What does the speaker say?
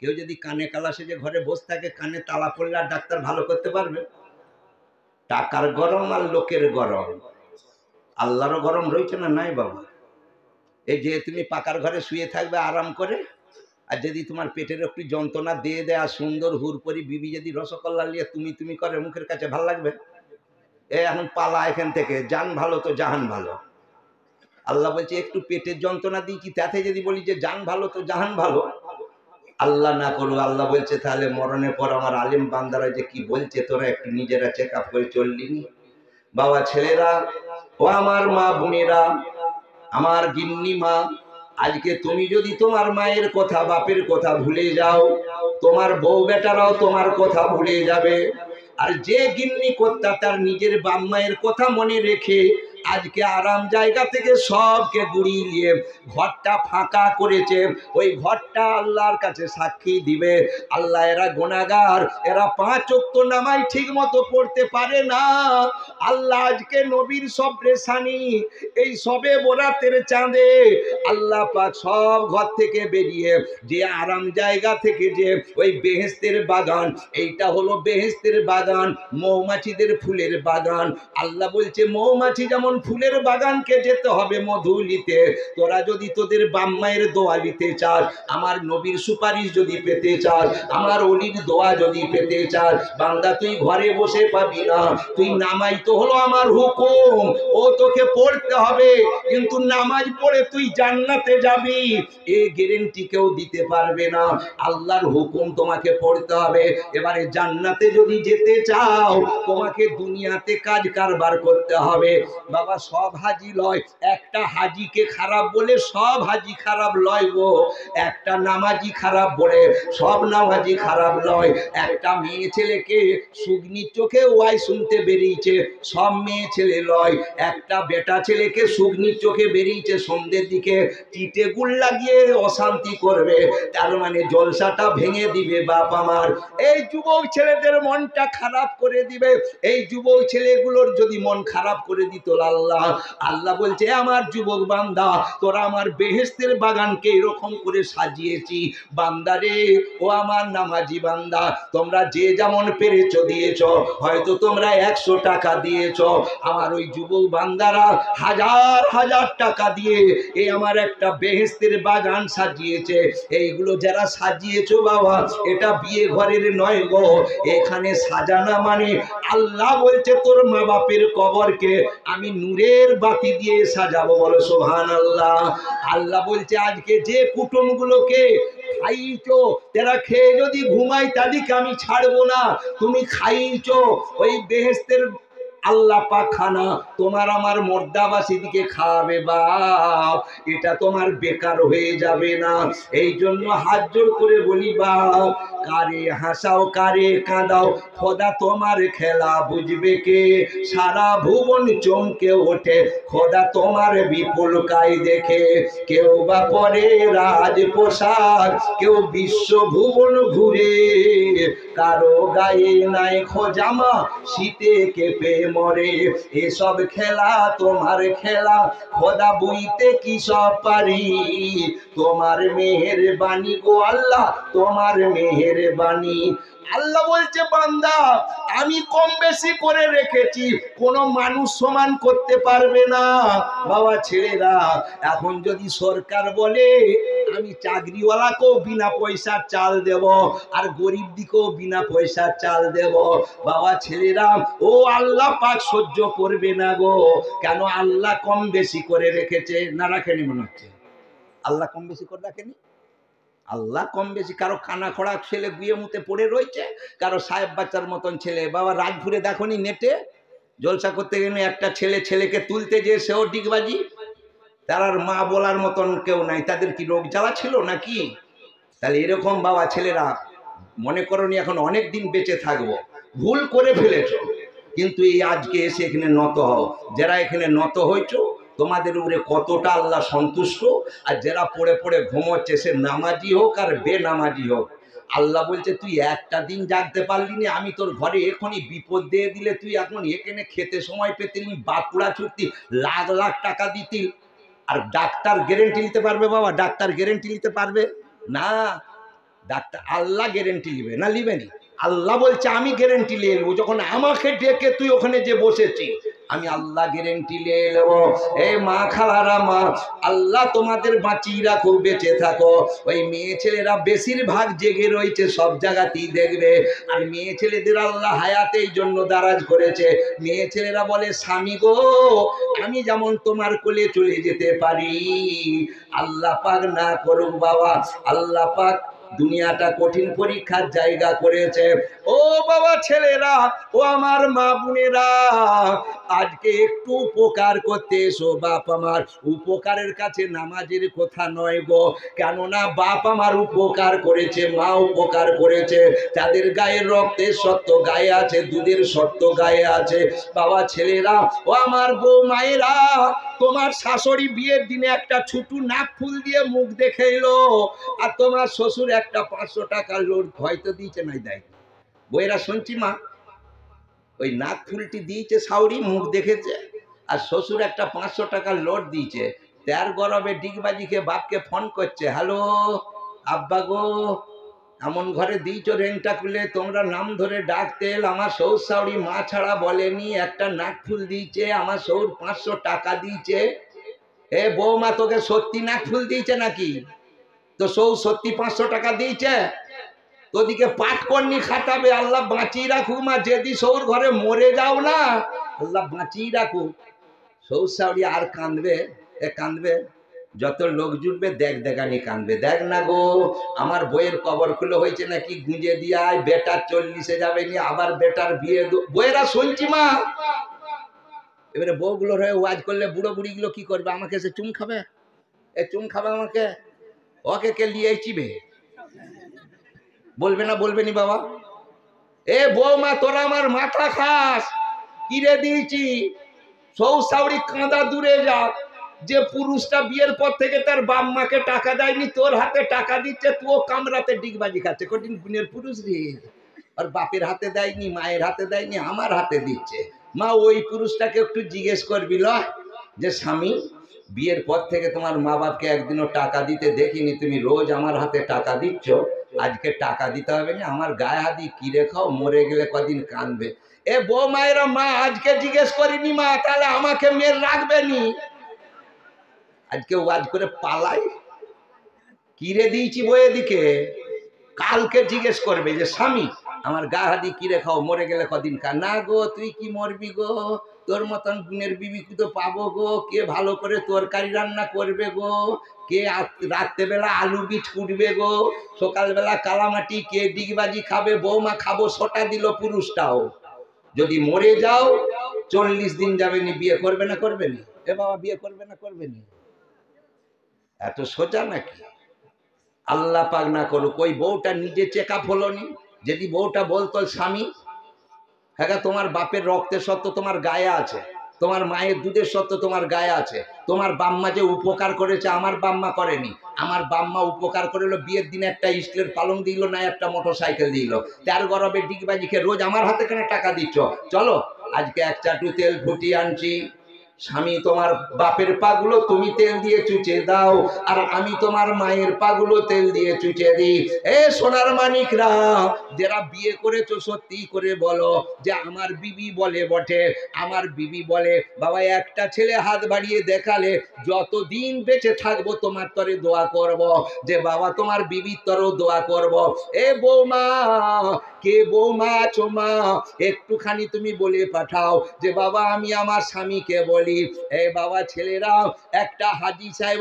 কেউ যদি কানে কালা সেজে ঘরে বসে থাকে, কানে তালা পড়লে আর ডাক্তার ভালো করতে পারবে? টাকার গরম আর লোকের গরম, আল্লাহরও গরম রয়েছে না? নাই বাবা। এই যে তুমি পাকার ঘরে শুয়ে থাকবে আরাম করে, আর যদি তোমার পেটের একটু যন্ত্রণা দিয়ে দেয় আর সুন্দর হুরপরি বিবি যদি রসগোল্লা নিয়ে তুমি করে মুখের কাছে, ভাল লাগবে? এখন পালা এখান থেকে, জান ভালো তো জাহান ভালো। আল্লাহ বলছে একটু পেটের যন্ত্রণা দিয়েছি, তাতে যদি বলি যে জান ভালো তো জাহান ভালো, আল্লাহ না করবো। আল্লাহ বলছে তাহলে মরণের পর আমার আলিম বান্দারা যে কি বলছে তোরা একটু নিজেরা চেক আপ করে চললি। বাবা ছেলেরা ও আমার মা বোনেরা, আমার গিন্নি মা, আজকে তুমি যদি তোমার মায়ের কথা বাপের কথা ভুলে যাও, তোমার বউ বেটারাও তোমার কথা ভুলে যাবে। আর যে গিন্নি কর্তা তার নিজের বাপ মায়ের কথা মনে রেখে আজকে আরাম জায়গা থেকে সবকে গুড়িয়ে নিয়ে ঘরটা ফাঁকা করেছে, ওই ঘরটা আল্লাহর কাছে সাক্ষী দিবে, আল্লাহ এরা গুনাহগার, এরা 5 ওয়াক্ত নামাজ ঠিক মতো পড়তে পারে না। আল্লাহ আজকে নবীর সবরে সানি, এই সবে বরাতের চাঁদে আল্লাহ পাক সব ঘর থেকে বেরিয়ে যে আরাম জায়গা থেকে যে ওই বেহেশতের বাগান, এইটা হলো বেহেশতের বাগান, মৌমাছিদের ফুলের বাগান। আল্লাহ বলছে মৌমাছি যেমন ফুলের বাগানকে যেতে হবে মধু নিতে, তোরা যদি তোদের বাপ মায়ের দোয়া নিতে চাস, আমার নবীর সুপারিশ যদি পেতে চাস, আমার অলির দোয়া যদি পেতে চাস, বান্দা তুই ঘরে বসে পাবি না। তুই নামাজ তো হলো আমার হুকুম, ও তোকে পড়তে হবে, কিন্তু নামাজ পড়ে তুই জান্নাতে যাবি এ গ্যারান্টি কেউ দিতে পারবে না। আল্লাহর হুকুম তোমাকে পড়তে হবে। এবারে জান্নাতে যদি যেতে চাও, তোমাকে দুনিয়াতে কাজ কারবার করতে হবে। বাবা সব হাজি লয়, একটা হাজিকে খারাপ বলে সব হাজি খারাপ লয় গো। একটা নামাজি খারাপ বলে সব নামাজি খারাপ লয়। একটা মেয়ে ছেলেকে সুগ্নির চোখে ওয়াই শুনতে বেরিয়েছে, সব মেয়ে ছেলে লয়। একটা বেটা ছেলেকে সুগ্নির চোখে বেরিয়েছে সন্ধ্যের দিকে চিটে গুল লাগিয়ে অশান্তি করবে, তার মানে জলসাটা ভেঙে দিবে বাপ আমার। এই যুবক ছেলেদের মনটা খারাপ করে দিবে। এই যুবক ছেলেগুলোর যদি মন খারাপ করে দিত আল্লাহ বলছে আমার যুবক বান্দা, তোরা আমার বেহেশতের বাগানকে এরকম করে সাজিয়েছি বান্দারে, ও আমার নামাজি বান্দা, তোমরা যে যেমন পেরেছো দিয়েছো, হয়তো তোমরা 100 টাকা দিয়েছো, আমার ওই যুবক বান্দারা হাজার হাজার টাকা দিয়ে এই আমার একটা বেহেশতের বাগান সাজিয়েছে। এইগুলো যারা সাজিয়েছো বাবা, এটা বিয়ে ঘরের নয় গো, এখানে সাজানা মানে আল্লাহ বলছে তোর মা বাপের কবরকে আমি নূরের বাতি দিয়ে সাজাবো, বলো সুবহানাল্লাহ। আল্লাহ বলছে আজকে যে কুটুমগুলোকে খাইয়েছো, তারা খেয়ে যদি ঘুমাই তাদেরকে আমি ছাড়বো না। তুমি খাইয়েছো ওই বেহেশতের আল্লাহ পাক খানা, তোমার আমার মর্দাবাসীদিকে খাওয়াবে বাপ, এটা তোমার বেকার হয়ে যাবে না। এই জন্য হাত জোড় করে বলি বাপ, কারে হাসাও কারে কাঁদাও, খোদা তোমার খেলা বুঝবে কে, সারা ভুবন চমকে ওঠে খোদা তোমার বিপুল কাই দেখে। কেউ বা পরে রাজ পোশাক, কেউ বিশ্ব ভুবন ঘুরে, কারো গায়ে নাই খোজামা, শীতে কেঁপে মরে। এসব খেলা তোমার খেলা, খোদা বুইতে কি সব পারি, তোমার মেহেরবানি গো আল্লাহ, তোমার মেহেরবানি। আল্লাহ বলছে বান্দা আমি কম বেশি করে রেখেছি, কোনো মানুষ সমান করতে পারবে না। বাবা ছেলেরা, এখন যদি সরকার বলে আমি চাকরিওয়ালাকেও বিনা পয়সার চাল দেব আর গরিব দিকেও বিনা পয়সার চাল দেব, বাবা ছেলেরা ও আল্লাহ পাক সহ্য করবে না গো। কেন? আল্লাহ কম বেশি করে রেখেছে, না রাখেনি? মনে হচ্ছে আল্লাহ কম বেশি করে রাখেনি। আল্লাহ কম বেশি, কারো কানা খোড়া ছেলে গুয়ে মুতে পড়ে রয়েছে, কারো সাহেব বাচ্চার মতন ছেলে। বাবা রাজপুরে দেখনি নেটে জলসা করতে গেলে একটা ছেলে ছেলেকে তুলতে যে সেও ডিগবাজি, তার আর মা বলার মতন কেউ নাই। তাদের কি রোগ জ্বালা ছিল নাকি? তাহলে এরকম বাবা ছেলেরা মনে করনি এখন অনেক দিন বেঁচে থাকবো, ভুল করে ফেলেছ, কিন্তু এই আজকে এসে এখানে নত হও। যারা এখানে নত হয়েছো তোমাদের উপরে কতটা আল্লাহ সন্তুষ্ট, আর যারা পড়ে পড়ে ঘুমোচ্ছে সে নামাজি হোক আর বেনামাজি হোক, আল্লাহ বলছে তুই একটা দিন জাগতে পারলি না, আমি তোর ঘরে এখনই বিপদ দিয়ে দিলে তুই এখন এখানে খেতে সময় পেতে নি, বাঁকুড়া ছুটতি, লাখ লাখ টাকা দিতি। আর ডাক্তার গ্যারেন্টি নিতে পারবে বাবা? ডাক্তার গ্যারেন্টি নিতে পারবে না। ডাক্তার আল্লাহ গ্যারেন্টি নিবে না, নিবেনি? আল্লাহ বলছে আমি গ্যারেন্টি নিয়ে নেবো, যখন আমাকে ডেকে তুই ওখানে যে বসেছি আমি আল্লাহ গ্যারেন্টি নিয়ে নেবো। এই মা খালারা, মা আল্লাহ তোমাদের বাঁচিয়ে রাখো, বেঁচে থাকো। ওই মেয়ে ছেলেরা বেশিরভাগ জেগে রয়েছে, সব জায়গাতেই দেখবে। আর মেয়ে ছেলেদের আল্লাহ হায়াতে এই জন্য দারাজ করেছে। মেয়ে ছেলেরা বলে স্বামী গো, আমি যেমন তোমার কোলে চলে যেতে পারি, আল্লাহ পাক না করুক বাবা, আল্লাহ পাক দুনিয়াটা কঠিন পরীক্ষার জায়গা করেছে। ও বাবা ছেলেরা, ও আমার মা বোনেরা, আজকে একটু উপকার করতে এসো। বাপ আমার উপকারের কাছে নামাজের কথা নয় গো, কেননা বাপ আমার উপকার করেছে, মা উপকার করেছে, তাদের গায়ের রক্তের সত্য গায়ে আছে, দুধের সত্য গায়ে আছে। বাবা ছেলেরা, ও আমার বউ মায়েরা, তোমার শাশুড়ি বিয়ের দিনে একটা ছোট নাক ফুল দিয়ে মুখ দেখে এলো, আর তোমার শ্বশুর একটা 500 টাকার লোড হয়তো দিয়েছে, নাই দেয়। বইয়েরা শুনছি মা, ওই নাক ফুলটি দিয়েছে শাশুড়ি, মুখ দেখেছে, আর শ্বশুর একটা 500 টাকার লোড দিয়েছে। তার গরবে ডিগবাজিকে বাপকে ফোন করছে, হ্যালো আব্বা গো, এমন ঘরে দিয়েছ রেংটা খুলে, তোমরা নাম ধরে ডাকতে, আমার শ্বশুর শাশুড়ি মা ছাড়া বলেনি, একটা নাক ফুল দিয়েছে, আমার শ্বশুর 500 টাকা দিয়েছে। এ বৌমা, তোকে সত্যি নাক ফুল দিয়েছে নাকি? তো শ্বশুর সত্যি 500 টাকা দিয়েছে? তোদিকে পাঠ করনি খাটাবে, আল্লাহ বাঁচিয়ে রাখুক মা, যদি শ্বশুর ঘরে মরে যাও না, আল্লাহ বাঁচিয়ে রাখুক। শ্বশুর শাশুড়ি আর কাঁদবে, এ কাঁদবে, যত লোক জুটবে দেখ দেখানি কাঁদবে, দেখ না গো আমার বইয়ের কবর খুলে হয়েছে নাকি, গুঁজে দিয়ায় বেটার 40-এ যাবে নি, আবার বেটার বিয়ে। বইয়েরা শুনছি মা, এবারে বউগুলোর হয়ে ওয়াজ করলে বুড়ো বুড়িগুলো কি করবে? আমাকে এসে চুম খাবে, এ চুম খাবে আমাকে, ওকে কে লিয়ে চিবে বলবে না, বলবে নি বাবা? এ বৌমা, তোরা আমার মাথা খাস, কিরে দিয়েছি সৌসাউরি কাঁদা দূরে যাক। যে পুরুষটা বিয়ের পর থেকে তার বাপ মাকে টাকা দেয়নি, তোর হাতে টাকা দিচ্ছে, তুও কামরাতে ডিগবাজি খাচ্ছে, কঠিন গুণের পুরুষ রে। আর বাপের হাতে দেয়নি, মায়ের হাতে দেয়নি, আমার হাতে দিচ্ছে। মা, ওই পুরুষটাকে একটু জিজ্ঞেস করবি ল, যে স্বামী বিয়ের পর থেকে তোমার মা বাপকে একদিনও টাকা দিতে দেখিনি, তুমি রোজ আমার হাতে টাকা দিচ্ছ, আজকে টাকা দিতে হবে না, আমার গায়ে হাতি কি রেখাও, মরে গেলে কদিন কানবে। এ বউ মায়েরা, মা আজকে জিজ্ঞেস করিনি মা, তাহলে আমাকে মেয়ের রাখবে নি? আজকে ওয়াজ করে পালাই, কিরে দিয়েছি বইয়ের দিকে, কালকে জিজ্ঞেস করবে যে স্বামী আমার গা হাতি কি রেখাও, মরে গেলে কদিন কান। না গো, তুই কি মরবি গো, তোর মতন গুণের বিবি তো পাবো গো, কে ভালো করে তরকারি রান্না করবে গো, কে রাত্রেবেলা আলু বীজ কুটবে গো, সকালবেলা কালামাটি কে ডিগবাজি খাবে? বৌমা খাবো সোটা দিল পুরুষটাও। যদি মরে যাও 40 দিন যাবে নি, বিয়ে করবে না, করবে নি? এ বাবা, বিয়ে করবে না, করবে নি? এত সোজা নাকি? আল্লাহ পাক না করুক ওই বউটা নিজে চেক আপ হলো নি। যদি বউটা বলতো স্বামী, হ্যাঁ তোমার বাপের রক্তের সত্য তোমার গায়ে আছে, তোমার মায়ের দুধের সত্য তোমার গায়ে আছে, তোমার বাম্মা যে উপকার করেছে আমার বাম্মা করেনি, আমার বাম্মা উপকার করলো, বিয়ের দিনে একটা স্টিলের পালং দিল না, একটা মোটর সাইকেল দিল, তার গরবে ডিগবাজি খেয়ে রোজ আমার হাতে কেন টাকা দিচ্ছ? চলো আজকে এক চাটু তেল ফুটিয়ে আনছি, স্বামী তোমার বাপের পাগুলো তুমি তেল দিয়ে চুচে দাও, আর আমি তোমার মায়ের পাগুলো তেল দিয়ে চুচে দিই। এ সোনার মানিকরা, যারা বিয়ে করেছো সত্যি করে বলো যে আমার বিবি বলে বটে, আমার বিবি বলে বাবা, একটা ছেলে হাত বাড়িয়ে দেখালে যতদিন বেঁচে থাকবো তোমার তরে দোয়া করব, যে বাবা তোমার বিবির তরেও দোয়া করব। এ বৌমা, কে বৌমা আছো মা, একটুখানি তুমি বলে পাঠাও যে বাবা আমি আমার স্বামীকে বলি। এ বাবা ছেলেরা, একটা হাজি সাহেব